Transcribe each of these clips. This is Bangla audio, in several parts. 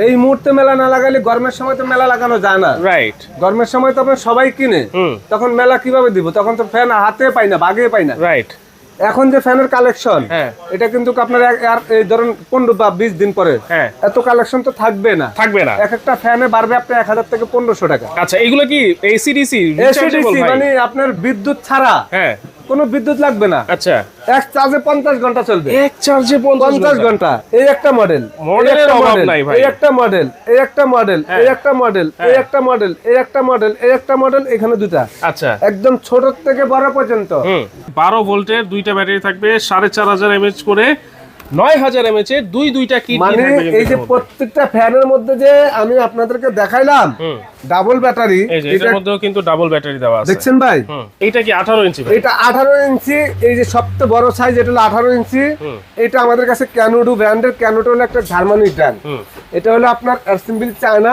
এই মুহূর্তে মেলা না লাগালে গরমের সময় তো মেলা লাগানো যায় না। রাইট, গরমের সময় তো আমরা সবাই কিনে, তখন মেলা কিভাবে দিব? তখন তো ফ্যান হাতে পাই না, বাগে পাই না। রাইট। এখন যে ফ্যানের কালেকশন, এটা কিন্তু আপনার এই ধরুন 15 বা 20 দিন পরে এত কালেকশন তো থাকবে না। এক একটা ফ্যানে বাড়বে আপনার 1000 থেকে 1500 টাকা। আচ্ছা, এগুলো কি এসিডিসি? এসিডিসি মানে আপনার বিদ্যুৎ ছাড়া কোনো বিদ্যুৎ লাগবে না। আচ্ছা, এক চার্জে 50 ঘন্টা চলবে। এক চার্জে 50 ঘন্টা। এই একটা মডেল, মডেলের অভাব নাই ভাই। এই একটা মডেল, এই একটা মডেল, এই একটা মডেল, এই একটা মডেল, এই একটা মডেল, এই একটা মডেল, এখানে দুটা। আচ্ছা, একদম ছোট থেকে বড় পর্যন্ত। 12 ভোল্টের দুইটা ব্যাটারি থাকবে, 4500 mAh করে, 9000 mAh এর দুইটা কিট মানে এই যে প্রত্যেকটা ফ্যানের মধ্যে যে আমি আপনাদেরকে দেখাইলাম ডাবল ব্যাটারি, এটার মধ্যেও কিন্তু ডাবল ব্যাটারি দেওয়া আছে। দেখছেন ভাই? এটা কি 18 ইঞ্চি? এটা 18 ইঞ্চি। এই যে সবচেয়ে বড় সাইজ, এটা হলো 18 ইঞ্চি। এটা আমাদের কাছে ক্যানোডু ব্র্যান্ডের। ক্যানোডু হলো একটা জার্মানি ব্র্যান্ড। এটা হলো আপনার অ্যাসেম্বল চায়না,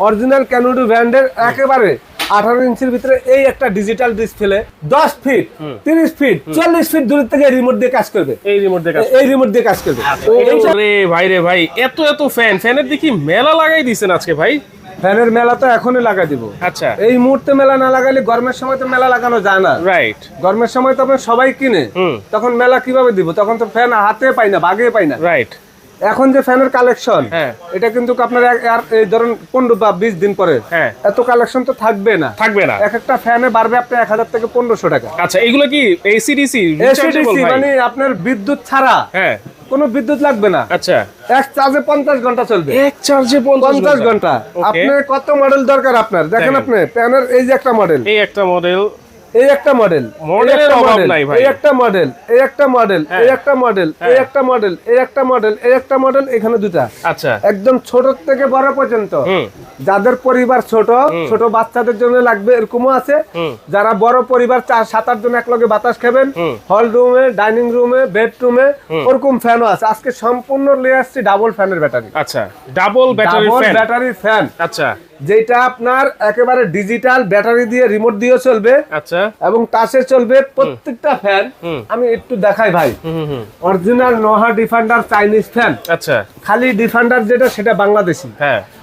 অরিজিনাল ক্যানোডু ব্র্যান্ডের। একেবারে 18 ইঞ্চির ভিতরে এই একটা digital display, 10 feet, 30 feet, 40 feet দূর থেকে রিমোট দিয়ে কাজ করবে। এই রিমোট দিয়ে কাজ করবে। রে ভাই রে ভাই, এত ফ্যানের দেখি মেলা লাগাই দিয়েছেন আজকে ভাই। ফ্যানের মেলা তো এখনই লাগাই দিব। আচ্ছা, এই মুহূর্তে মেলা না লাগালে গরমের সময় তো মেলা লাগানো যায় না। রাইট, গরমের সময় তো আমরা সবাই কিনে, তখন মেলা কিভাবে দিব? তখন তো ফ্যান হাতে পাই না, বাগে পাই না। রাইট। এখন যে ফ্যানের কালেকশন, এটা কিন্তু আপনার এই ধরুন 15 বা 20 দিন পরে এত কালেকশন তো থাকবে না। এক একটা ফ্যানে বাড়বে আপনার 1000 থেকে 1500 টাকা। আচ্ছা, এগুলো কি এসিডিসি? এসিডিসি মানে আপনার বিদ্যুৎ ছাড়া কোনো বিদ্যুৎ লাগবে না। আচ্ছা, এক চার্জে 50 ঘন্টা চলবে। এক চার্জে 50 ঘন্টা। আপনার কত মডেল দরকার আপনার? দেখেন আপনি ফ্যানের এই যে একটা মডেল, এই একটা মডেল, এই একটা মডেল, মডেলের অভাব নাই ভাই। এই একটা মডেল, এই একটা মডেল, এই একটা মডেল, এই একটা মডেল, এই একটা মডেল, এই একটা মডেল, এখানে দুটা। আচ্ছা, একদম ছোট থেকে বড় পর্যন্ত। যাদের পরিবার ছোট, ছোট বাচ্চাদের জন্য লাগবে এরকমও আছে। যারা বড় পরিবার 4-7-8 জন একলগে বাতাস খাবেন, হল রুমে, ডাইনিং রুমে, বেডরুমে, ওরকম ফ্যানও আছে। আজকে সম্পূর্ণ নিয়ে আসছি ডাবল ফ্যানের ব্যাটারি। আচ্ছা, ডাবল ব্যাটারি ফ্যান। আচ্ছা, যেটা আপনার একেবারে ডিজিটাল ব্যাটারি দিয়ে রিমোট দিয়ে চলবে। আচ্ছা, এবং টাচে চলবে প্রত্যেকটা ফ্যান। আমি একটু দেখাই ভাই। Original Noha defender Chinese fan. আচ্ছা, খালি ডিফেন্ডার যেটা সেটা বাংলাদেশি।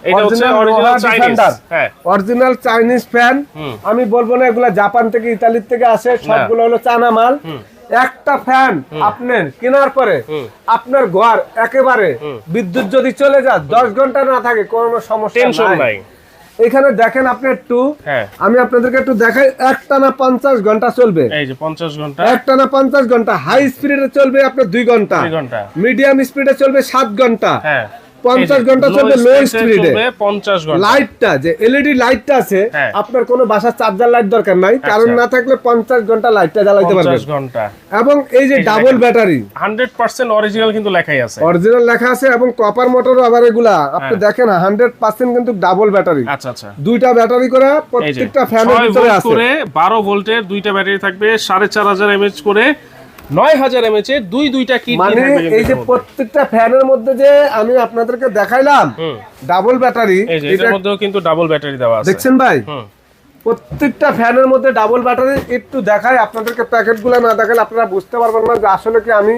এটা হচ্ছে original Chinese. Original Chinese fan. আমি বলবো না এগুলা জাপান থেকে, ইতালি থেকে আসে, সবগুলো হলো চায়না মাল। একটা ফ্যান আপনার কেনার পরে আপনার ঘর একেবারে বিদ্যুৎ যদি চলে যায় 10 ঘন্টা না থাকে কোনো সমস্যা নাই। এখানে দেখেন আপনি একটু, আমি আপনাদেরকে একটু দেখাই। একটানা 50 ঘন্টা চলবে। এই যে 50 ঘন্টা, একটানা 50 ঘন্টা। হাই স্পিডে চলবে আপনার 2 ঘন্টা, মিডিয়াম স্পিডে চলবে 7 ঘন্টা, 50 ঘন্টা চলবে লো স্পিডে। 50 ঘন্টা। লাইটটা যে এলইডি লাইটটা আছে, আপনার কোনো বাসার চার্জার লাইট দরকার নাই, কারণ না থাকলে 50 ঘন্টা লাইটটা জ্বালাইতে পারবেন। 50 ঘন্টা। এবং এই যে ডাবল ব্যাটারি 100% অরিজিনাল কিন্তু লেখাই আছে। অরিজিনাল লেখা আছে এবং কপার মোটরও আবার এগুলা আপনি দেখেন 100% কিন্তু ডাবল ব্যাটারি। আচ্ছা আচ্ছা, দুইটা ব্যাটারি করে প্রত্যেকটা ফ্যানের ভিতরে আছে। 12 ভোল্টের দুইটা ব্যাটারি থাকবে, 4500 mAh করে, 9000 mAh এর দুইটা কিট। মানে এই যে প্রত্যেকটা ফ্যানের মধ্যে যে আমি আপনাদেরকে দেখাইলাম ডাবল ব্যাটারি, এটার মধ্যেও কিন্তু ডাবল ব্যাটারি দেওয়া আছে। দেখছেন ভাই? প্রত্যেকটা ফ্যানের মধ্যে ডাবল ব্যাটারি। একটু দেখাই আপনাদেরকে, প্যাকেটগুলো না দেখালে আপনারা বুঝতে পারবেন না যে আসলে কি আমি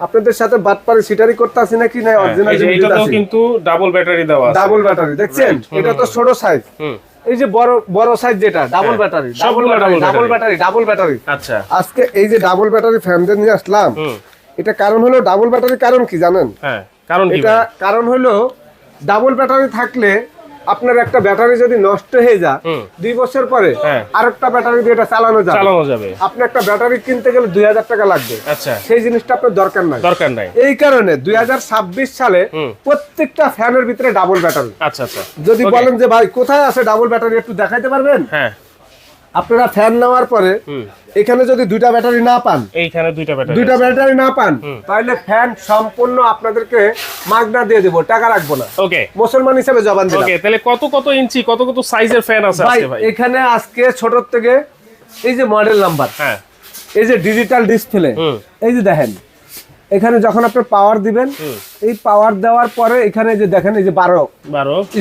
আপনাদের সাথে বাটপারি সিটারি করতেছি নাকি না। অরিজিনাল এটাও কিন্তু ডাবল ব্যাটারি দেওয়া আছে। ডাবল ব্যাটারি দেখছেন? এটা তো ছোট সাইজ। এই যে বড় সাইজ যেটা ডাবল ব্যাটারি, ডাবল ব্যাটারি। আচ্ছা, আজকে এই যে ডাবল ব্যাটারি ফ্যান দিয়ে নিয়ে আসলাম। এটা কারণ হলো ডাবল ব্যাটারি, কারণ কি জানেন? কারণ হলো ডাবল ব্যাটারি থাকলে আপনার একটা ব্যাটারি যদি নষ্ট হয়ে যায় 2 বছর পরে আরেকটা ব্যাটারি দিয়ে এটা চালানো যাবে। আপনি একটা ব্যাটারি কিনতে গেলে 2000 টাকা লাগবে। আচ্ছা, সেই জিনিসটা আপনার দরকার নাই। এই কারণে 2026 সালে প্রত্যেকটা ফ্যানের ভিতরে ডাবল ব্যাটারি। আচ্ছা আচ্ছা, যদি বলেন যে ভাই কোথায় আছে ডাবল ব্যাটারি একটু দেখাইতে পারবেন? আপনারা ফ্যান নেওয়ার পরে এখানে যদি দুইটা ব্যাটারি না পান, এইখানে দুইটা ব্যাটারি না পান, তাহলে ফ্যান সম্পূর্ণ আপনাদেরকে মাগনা দিয়ে দেব, টাকা রাখবো না। ওকে, মুসলমান হিসেবে জবান দিলাম। ওকে, তাহলে কত ইঞ্চি, কত সাইজের ফ্যান আছে আজকে ভাই? এখানে আজকে ছোট থেকে এই যে মডেল নাম্বার, এই যে ডিজিটাল ডিসপ্লে, এই যে দেখেন এখানে যখন আপনি পাওয়ার দিবেন, এই পাওয়ার দেওয়ার পরে এখানে যে দেখেন এই যে 12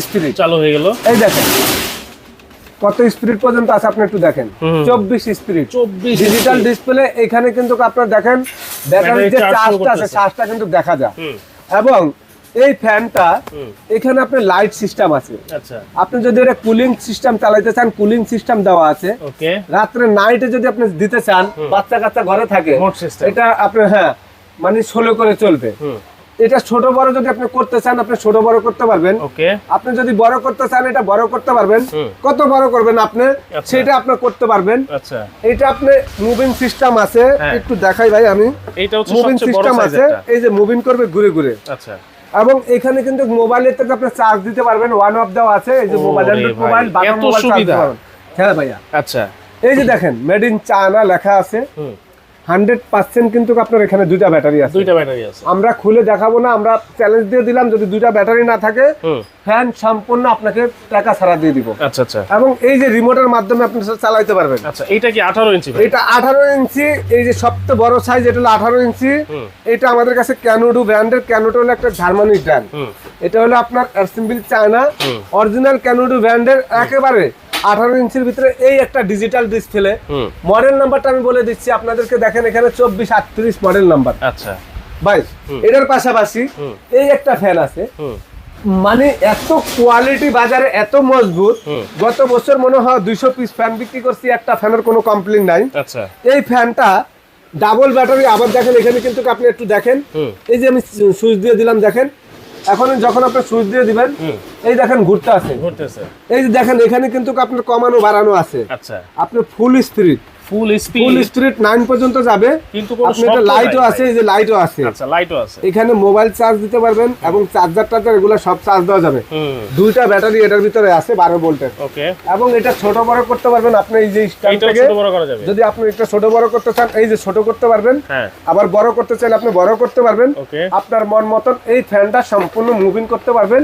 স্পিড চালু হয়ে গেল। এই দেখেন কত স্পিড পর্যন্ত আছে আপনি একটু দেখেন। 24 স্পিড ডিজিটাল ডিসপ্লে। এখানে কিন্তু আপনারা দেখেন ব্যাটারির যে চার্জটা আছে, চার্জটা কিন্তু দেখা যায়। এবং এই ফ্যানটা এখানে আপনার লাইট সিস্টেম আছে। আচ্ছা আপনি যদি এটা কুলিং সিস্টেম চালাইতে চান, কুলিং সিস্টেম দেওয়া আছে। ওকে রাত্রে নাইটে যদি আপনি দিতে চান, বাচ্চা কাচ্চা ঘরে থাকে, Remote system। এটা আপনি হ্যাঁ মানে স্লো করে চলবে। এটা ছোট বড় যদি আপনি করতে চান, আপনি ছোট বড় করতে পারবেন। ওকে আপনি যদি বড় করতে চান, এটা বড় করতে পারবেন। কত বড় করবেন আপনি, সেটা আপনি করতে পারবেন। আচ্ছা এটা আপনি মুভিং সিস্টেম আছে, হ্যাঁ। একটু দেখাই ভাই আমি। এইটা হচ্ছে মুভিং সবচেয়ে বড় সিস্টেম আছে, সাইজেরটা। এই যে মুভিং করবে ঘুরে ঘুরে। আচ্ছা এবং এখানে কিন্তু মোবাইলের থেকে আপনি চার্জ দিতে পারবেন, ওয়ান অফ দেওয়া আছে। এই যে মোবাইল, ওরে ভাই, মোবাইল বাটন এত মোবাইল চার্জ সুবিধা। দিতে পারবেন। হ্যাঁ ভাইয়া, আচ্ছা এই যে দেখেন মেড ইন চায়না লেখা আছে। 100% কিন্তু আপনার এখানে দুইটা ব্যাটারি আছে। দুইটা ব্যাটারি আছে। আমরা খুলে দেখাবো না, আমরা চ্যালেঞ্জ দিয়ে দিলাম যদি দুইটা ব্যাটারি না থাকে ফ্যান সম্পূর্ণ আপনাকে টাকা ছাড়া দিয়ে দিব। আচ্ছা আচ্ছা এবং এই যে রিমোটের মাধ্যমে আপনি চালাইতে পারবেন। আচ্ছা এটা কি 18 ইঞ্চি ভাই? এটা 18 ইঞ্চি। এই যে সবচেয়ে বড় সাইজ এটা হলো 18 ইঞ্চি। এটা আমাদের কাছে ক্যানোডু ব্র্যান্ডের। ক্যানোডু হলো একটা জার্মানি ব্র্যান্ড। এটা হলো আপনার অ্যাসেম্বল চায়না, অরিজিনাল ক্যানোডু ব্র্যান্ডের। একেবারে 18 ইঞ্চির ভিতরে এই একটা ডিজিটাল ডিসপ্লে। মডেল নাম্বারটা আমি বলে দিচ্ছি আপনাদেরকে, দেখেন এখানে 2438 মডেল নাম্বার। আচ্ছা ভাই এটার পাশাপাশি এই একটা ফ্যান আছে, মানে এত কোয়ালিটি, বাজারে এত মজবুত। গত বছর মনে হয় 200 পিস ফ্যান বিক্রি করছি, একটা ফ্যানের কোনো কমপ্লেইন নাই। আচ্ছা এই ফ্যানটা ডাবল ব্যাটারি। আবার দেখেন এখানে কিন্তু আপনি একটু দেখেন, এই যে আমি সুইচ দিয়ে দিলাম, দেখেন এখন যখন আপনি সুইচ দিয়ে দিবেন, এই দেখেন ঘুরতে আছে, ঘুরতেছে। এই যে দেখেন এখানে কিন্তু আপনার কমানো বাড়ানো আছে। আচ্ছা আপনি ফুল স্পিড 9 পর্যন্ত যাবে, কিন্তু কোনো আপনি এটা শব্দ লাইটও নাই আছে, এই যে লাইটও আছে। আচ্ছা লাইটও আছে। এখানে মোবাইল চার্জ দিতে পারবেন এবং চার্জার টার্জার এগুলো সব চার্জ দেওয়া যাবে। দুইটা ব্যাটারি এটার ভিতরে আছে 12 ভোল্টের। ওকে এবং এটা ছোট বড় করতে পারবেন আপনি, এই যে স্ট্যান্ড এটা থেকে ছোট বড় করা যাবে। যদি আপনি এটা ছোট বড় করতে চান, এই যে ছোট করতে পারবেন। হ্যাঁ আবার বড় করতে চাইলে আপনি বড় করতে পারবেন। ওকে আপনার মন মতন এই ফ্যানটা সম্পূর্ণ মুভিং করতে পারবেন।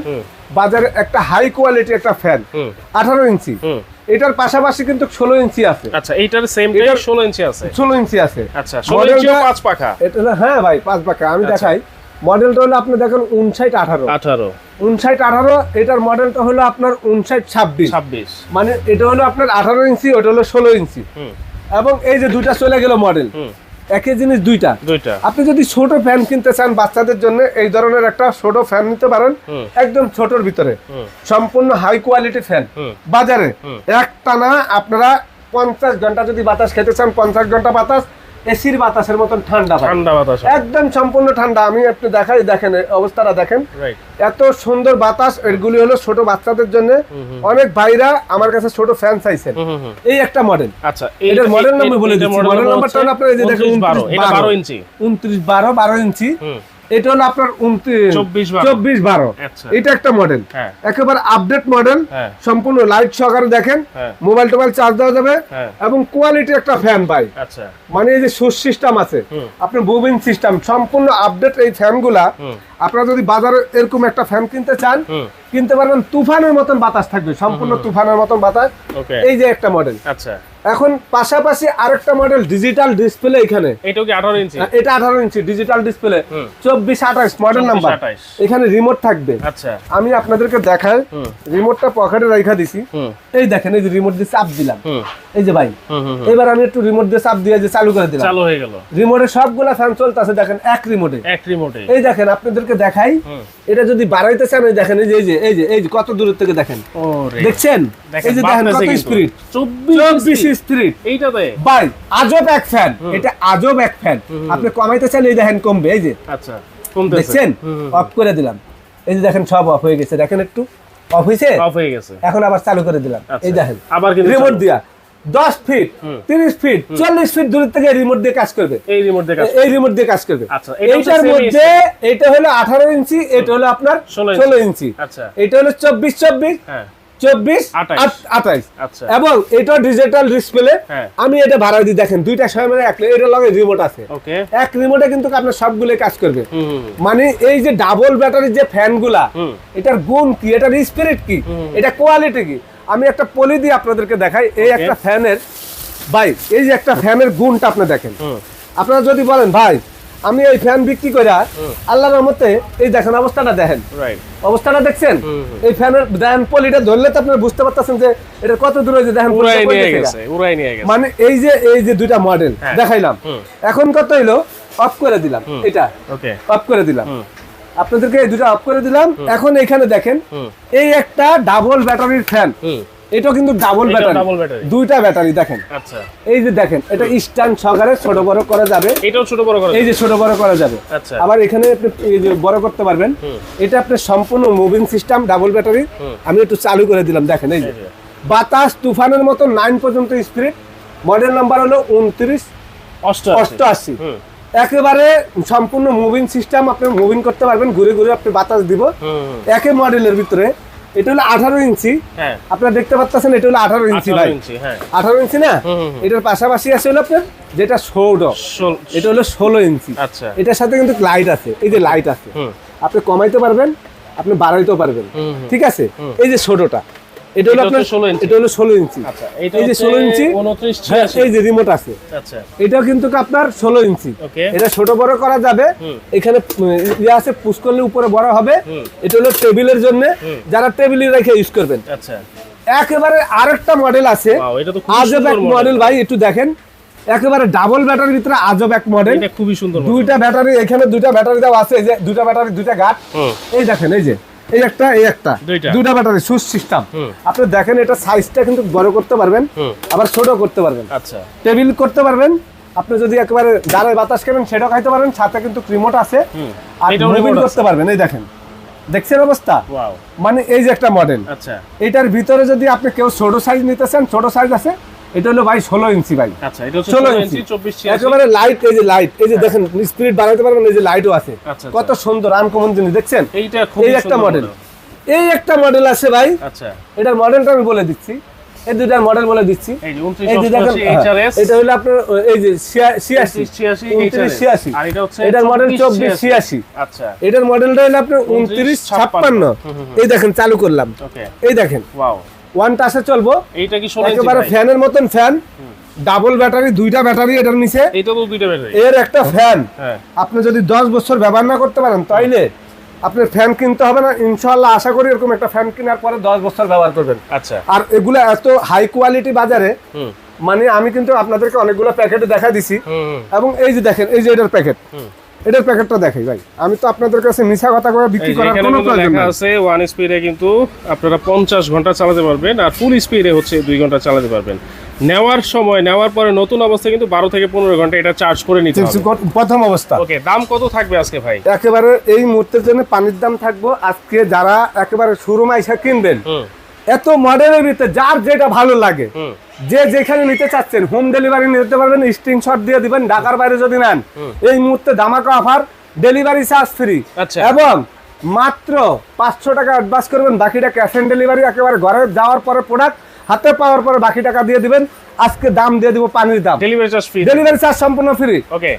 বাজারে একটা হাই কোয়ালিটি একটা ফ্যান 18 ইঞ্চি। এটার পাশাপাশি কিন্তু 16 ইঞ্চি আছে। আচ্ছা এইটার সেম টাই 16 ইঞ্চি আছে। 16 ইঞ্চি আছে। আচ্ছা 16 ইঞ্চি 5 পাখা। এটা হলো হ্যাঁ ভাই 5 পাখা। আমি দেখাই মডেলটা হলো আপনি দেখেন 5918। এটার মডেলটা হলো আপনার 5926। মানে এটা হলো আপনার 18 ইঞ্চি, ওটা হলো 16 ইঞ্চি। এবং এই যে দুইটা চলে গেল মডেল, একই জিনিস দুইটা। আপনি যদি ছোট ফ্যান কিনতে চান বাচ্চাদের জন্য, এই ধরনের একটা ছোট ফ্যান নিতে পারেন, একদম ছোটর ভিতরে সম্পূর্ণ হাই কোয়ালিটি ফ্যান। বাজারে একটানা আপনারা 50 ঘন্টা যদি বাতাস খেতে চান, 50 ঘন্টা বাতাস, এসির বাতাসের মতন ঠান্ডা বাতাস, একদম সম্পূর্ণ ঠান্ডা। আমি একটু দেখাই, দেখেন অবস্থাটা দেখেন, এত সুন্দর বাতাস। এগুলি হলো ছোট বাচ্চাদের জন্য। অনেক ভাইরা আমার কাছে ছোট ফ্যান চাইছেন। এই একটা মডেল। আচ্ছা এটার মডেল নাম্বার বলে দিচ্ছি। মডেল নাম্বারটা হলো আপনারা এই যে দেখেন 12 ইঞ্চি। 12 ইঞ্চি। এটা হলো আপনার 2412। এটা একটা মডেল, একেবারে আপডেট মডেল, সম্পূর্ণ লাইট সহকারে দেখেন, মোবাইল টোবাইল চার্জ দেওয়া যাবে এবং কোয়ালিটি একটা ফ্যান ভাই। মানে এই যে সুইচ সিস্টেম আছে, আপনার বুবিং সিস্টেম, সম্পূর্ণ আপডেট এই ফ্যানগুলা। আপনারা যদি বাজারে এরকম একটা ফ্যান কিনতে চান, কিনতে পারবেন। তুফানের মতন বাতাস থাকবে, সম্পূর্ণ তুফানের মতন বাতাস। এই যে একটা মডেল। আচ্ছা এখন পাশাপাশি আরেকটা মডেল ডিজিটাল ডিসপ্লে। এখানে এটাও কি 18 ইঞ্চি? এটা 18 ইঞ্চি ডিজিটাল ডিসপ্লে, 2428 মডেল নাম্বার। এখানে রিমোট থাকবে। আচ্ছা আমি আপনাদেরকে দেখাই, রিমোটটা পকেটে রাখা দিছি। এই দেখেন, এই যে রিমোট দিয়ে চাপ দিলাম, এই যে ভাই। এবার আমি একটু রিমোট দিয়ে চাপ দিয়ে যে চালু করে দিলাম, চালু হয়ে গেল। রিমোটে সবগুলা ফ্যান চলতেছে, দেখেন এক রিমোটে। এই দেখেন আপনাদেরকে দেখাই, এটা যদি বাড়াইতে চান, এই দেখেন, এই যে কত দূর থেকে দেখেন, দেখছেন? এই যে দেখেন কত স্পিড, 24 স্পিড। এইটাতে ভাই আজব এক ফ্যান, এটা আজব এক ফ্যান। আপনি কমাইতে চান, এই দেখেন কমবে, এই যে। আচ্ছা কমতেছে, দেখছেন? অফ করে দিলাম, এই যে দেখেন সব অফ হয়ে গেছে, দেখেন একটু অফ হয়ে গেছে। এখন আবার চালু করে দিলাম, এই দেখেন আবার রিমোট দিয়া 10 ফিট 30 ফিট 40 ফিট দূর থেকে রিমোট দিয়ে কাজ করবে। এই রিমোট দিয়ে কাজ করবে। আচ্ছা এইটার মধ্যে এটা হলো 18 ইঞ্চি, এটা হলো আপনার 16 ইঞ্চি। আচ্ছা এটা হলো 24 হ্যাঁ 24 28। এবং এটা ডিজিটাল ডিসপ্লে। আমি এটা ভাড়া দিই, দেখেন দুইটা সময় এটা লগে রিমোট আছে। এক রিমোটে কিন্তু আপনার সবগুলো কাজ করবে। মানে এই যে ডাবল ব্যাটারির যে ফ্যানগুলা, এটার গুণ কি, এটার স্পিরিট কি, এটা কোয়ালিটি কি, আমি একটা পলি দিয়ে আপনাদেরকে দেখাই। এই একটা ফ্যানের ভাই, এই যে একটা ফ্যানের গুণটা আপনি দেখেন। আপনারা যদি বলেন ভাই আমি এই ফ্যান বিক্রি করে আল্লাহর রহমতে, এই দেখেন অবস্থাটা দেখেন, অবস্থাটা দেখছেন? এই ফ্যানের দেখেন পলিটা ধরলে তো আপনারা বুঝতে পারতেছেন যে এটা কত দূরে, যে দেখেন মানে এই যে দুইটা মডেল দেখাইলাম। এখন কত হইলো, অফ করে দিলাম, এটা অফ করে দিলাম। আপনাদেরকে এই দুটো অফ করে দিলাম। এখন এখানে দেখেন এই একটা ডাবল ব্যাটারির ফ্যান, এটা কিন্তু ডাবল ব্যাটারি, দুইটা ব্যাটারি দেখেন। আচ্ছা, এই যে দেখেন এটা স্ট্যান্ড সহকারে ছোট বড় করা যাবে, এটাও ছোট বড় করা এই যে ছোট বড় করা যাবে। আচ্ছা, আবার এখানে আপনি এই যে বড় করতে পারবেন। এটা আপনার সম্পূর্ণ মুভিং সিস্টেম, ডাবল ব্যাটারি। আমি একটু চালু করে দিলাম, দেখেন এই যে বাতাস তুফানের মতো 9 পর্যন্ত স্পিড। মডেল নাম্বার হলো 2988। একেবারে সম্পূর্ণ মুভিং সিস্টেম, আপনি মুভিং করতে পারবেন, ঘুরে ঘুরে আপনি বাতাস দিব। একই মডেলের ভিতরে এটা হলো 18 ইঞ্চি, আপনারা দেখতে পাচ্ছেন এটা হলো 18 ইঞ্চি ভাই, 18 ইঞ্চি না। এটার পাশাপাশি আছে হলো আপনার যেটা সৌড, এটা হলো 16 ইঞ্চি। আচ্ছা, এটার সাথে কিন্তু লাইট আছে, এই যে লাইট আছে, আপনি কমাইতে পারবেন, আপনি বাড়াইতেও পারবেন, ঠিক আছে। এই যে ছোটটা এটা হলো আপনার 16 ইঞ্চি, এটা হলো 16 ইঞ্চি। আচ্ছা, এই যে 16 ইঞ্চি 2986, এই যে রিমোট আছে। আচ্ছা, এটাও কিন্তু আপনার 16 ইঞ্চি। এটা ছোট বড় করা যাবে। এখানে ইয়ে আছে, পুশ করলে উপরে বড় হবে। এটা হলো টেবিলের জন্য, যারা টেবিলে রেখে ইউজ করবেন। আচ্ছা, একেবারে আরেকটা মডেল আছে, আজব এক মডেল ভাই, একটু দেখেন। একেবারে ডাবল ব্যাটারির ভিতরে আজব এক মডেল, এটা খুবই সুন্দর। দুইটা ব্যাটারি, এখানে দুইটা ব্যাটারি দেওয়া আছে, এই যে দুইটা ব্যাটারি, দুইটা গাঁট। এই দেখেন, এই যে এই একটা, এই একটা, দুইটা ব্যাটারি সুইচ সিস্টেম। আপনি দেখেন এটা সাইজটা কিন্তু বড় করতে পারবেন, আবার ছোট করতে পারবেন। আচ্ছা, টেবিল করতে পারবেন। আপনি যদি একেবারে দাঁড়ায় বাতাস খাবেন সেটাও খাইতে পারবেন, সাথে কিন্তু রিমোট আছে, আর মুভিং করতে পারবেন। এই দেখেন, দেখছেন অবস্থা? মানে এই যে একটা মডেল। আচ্ছা, এটার ভিতরে যদি আপনি কেউ ছোট সাইজ নিতে চান, ছোট সাইজ আছে। এটা হলো ভাই 16 ইঞ্চি ভাই। আচ্ছা, এটা 16 ইঞ্চি 2486। একেবারে লাইট, এই যে লাইট, এই যে দেখেন স্পিড বাড়াতে পারবেন, এই যে লাইটও আছে। কত সুন্দর আনকমন জিনিস দেখছেন। এইটা খুব এই একটা মডেল, এই একটা মডেল আছে ভাই। আচ্ছা, এটার মডেলটা আমি বলে দিচ্ছি, এই দুইটার মডেল বলে দিচ্ছি। এই যে 2988 HRS, এটা হলো আপনার এই যে 86 আর এটা হচ্ছে এটার মডেল 2486। আচ্ছা, এটার মডেলটা হলো আপনার 2956। এই দেখেন চালু করলাম, এই দেখেন ওয়াও, ওয়ান টাচে চলবো। এইটা কি 16 ইঞ্চি একেবারে ফ্যানের মতন ফ্যান, ডাবল ব্যাটারি, দুইটা ব্যাটারি এটার নিচে। এটা তো দুইটা ব্যাটারি, এর একটা ফ্যান। হ্যাঁ, আপনি যদি 10 বছর ব্যবহার না করতে পারেন তাইলে আপনার ফ্যান কিনতে হবে না, ইনশাআল্লাহ। আশা করি এরকম একটা ফ্যান কেনার পরে 10 বছর ব্যবহার করবেন। আচ্ছা, আর এগুলো এত হাই কোয়ালিটি বাজারে, মানে আমি কিন্তু আপনাদেরকে অনেকগুলো প্যাকেটে দেখা দিছি। এবং এই যে দেখেন, এই যে এটার প্যাকেট, এটার প্যাকেটটা দেখাই ভাই। আমি তো আপনাদের কাছে মিছা কথা করে বিক্রি করার কোনো প্রয়োজন নেই। আছে 1 স্পিডে কিন্তু আপনারা 50 ঘন্টা চালাতে পারবেন, আর ফুল স্পিডে হচ্ছে 2 ঘন্টা চালাতে পারবেন। নেওয়ার সময়, নেওয়ার পরে নতুন অবস্থায় কিন্তু 12 থেকে 15 ঘন্টা এটা চার্জ করে নিতে হবে প্রথম অবস্থা। ওকে, দাম কত থাকবে আজকে ভাই? একেবারে এই মুহূর্তের জন্য পানির দাম থাকবো আজকে, যারা একেবারে শোরুমে এসে কিনবেন, এত মডেলের ভিতরে যার যেটা ভালো লাগে, যে যেখানে নিতে চাচ্ছেন হোম ডেলিভারি নিতে পারবেন, স্ক্রিনশট দিয়ে দিবেন। ঢাকার বাইরে যদি নেন, এই মুহূর্তে ধামাকা অফার, ডেলিভারি চার্জ ফ্রি, এবং মাত্র 500 টাকা অ্যাডভান্স করবেন, বাকিটা ক্যাশ অন ডেলিভারি। একেবারে ঘরে যাওয়ার পরে প্রোডাক্ট হাতে পাওয়ার পরে বাকি টাকা দিয়ে দিবেন। আজকে দাম দিয়ে দিব পানির দাম, delivery charge free, delivery charge সম্পূর্ণ ফ্রি।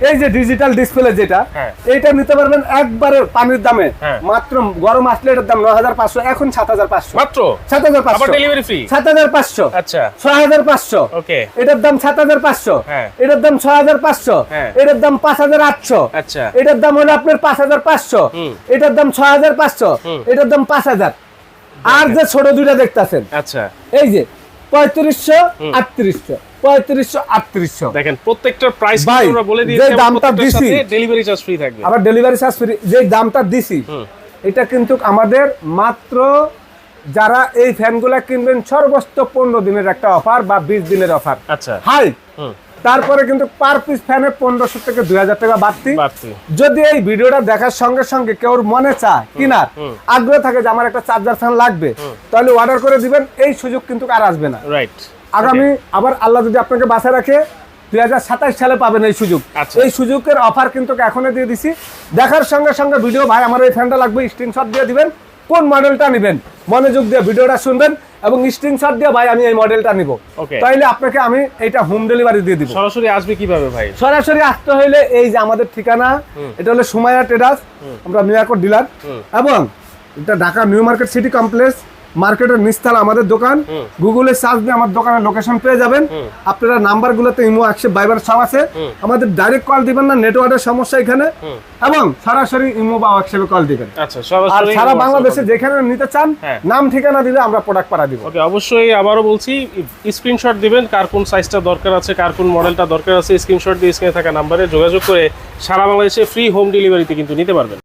এই যে ডিজিটাল ডিসপ্লে যেটা, এইটা নিতে পারবেন একবারে পানির দামে, মাত্র গরম আসলে এটার দাম 9500, এখন 7500, মাত্র 7500, আবার ডেলিভারি ফ্রি 7500। আচ্ছা, 6500। ওকে, এটার দাম 7500, এটার দাম 6500, এটার দাম 5800। আচ্ছা, এটার দাম হলো আপনার 5500, এটার দাম 6500, এটার দাম 5000। আর যে ছোট দুইটা দেখতাছেন, আচ্ছা, এই যে 3500, 3800, 3500, 3800। দেখেন প্রত্যেকটার প্রাইস আমরা বলে দিয়েছি, যে দামটা দিছি ডেলিভারি চার্জ ফ্রি থাকবে। আবার ডেলিভারি চার্জ ফ্রি, যে দামটা দিছি এটা কিন্তু আমাদের মাত্র যারা এই ফ্যানগুলা কিনবেন সর্বোচ্চ 15 দিনের একটা অফার বা 20 দিনের অফার। আচ্ছা, হাই, তারপরে কিন্তু পার পিস ফ্যানে 1500 থেকে 2000 টাকা বাড়তি। যদি এই ভিডিওটা দেখার সঙ্গে সঙ্গে কেউ মনে চায় কিনার আগ্রহ থাকে যে আমার একটা চার্জার ফ্যান লাগবে, তাহলে অর্ডার করে দিবেন। এই সুযোগ কিন্তু আর আসবে না। রাইট, আগামী আবার আল্লাহ যদি আপনাকে বাঁচায় রাখে 2027 সালে পাবেন এই সুযোগ। এই সুযোগের অফার কিন্তু এখনই দিয়ে দিছি। দেখার সঙ্গে সঙ্গে ভিডিও, ভাই আমার এই ফ্যানটা লাগবে, স্ক্রিনশট দিয়ে দিবেন, কোন মডেলটা নেবেন মনোযোগ দিয়ে ভিডিওটা শুনবেন এবং স্ক্রিনশট দিয়ে ভাই আমি এই মডেলটা নিব, তাইলে আপনাকে আমি এটা হোম ডেলিভারি দিয়ে দিব। সরাসরি আসবে কিভাবে ভাই? সরাসরি আসতে হইলে এই যে আমাদের ঠিকানা, এটা হলো সুমাইয়া ট্রেডার্স, আমরা মিয়াকোট ডিলার, এবং এটা Dhaka new market city complex, মার্কেটের নিচতলা আমাদের দোকান। গুগলে সার্চ দিয়ে আমার দোকানের লোকেশন পেয়ে যাবেন। আপনারা নাম্বারগুলোতে ইমো হোয়াটসঅ্যাপ ভাইবার সব আছে, আমাদের ডাইরেক্ট কল দিবেন না, নেটওয়ার্কের সমস্যা এখানে, এবং সরাসরি ইমো বা হোয়াটসঅ্যাপে কল দিবেন। আচ্ছা, সরাসরি সারা বাংলাদেশে যেখানে নিতে চান নাম ঠিকানা দিলে আমরা প্রোডাক্ট পাঠা দিব। ওকে, অবশ্যই আবারও বলছি স্ক্রিনশট দিবেন, কার কোন সাইজটা দরকার আছে, কার কোন মডেলটা দরকার আছে, স্ক্রিনশট দিয়ে স্ক্রিনে থাকা নাম্বারে যোগাযোগ করে সারা বাংলাদেশে ফ্রি হোম ডেলিভারিতে কিন্তু নিতে পারবেন।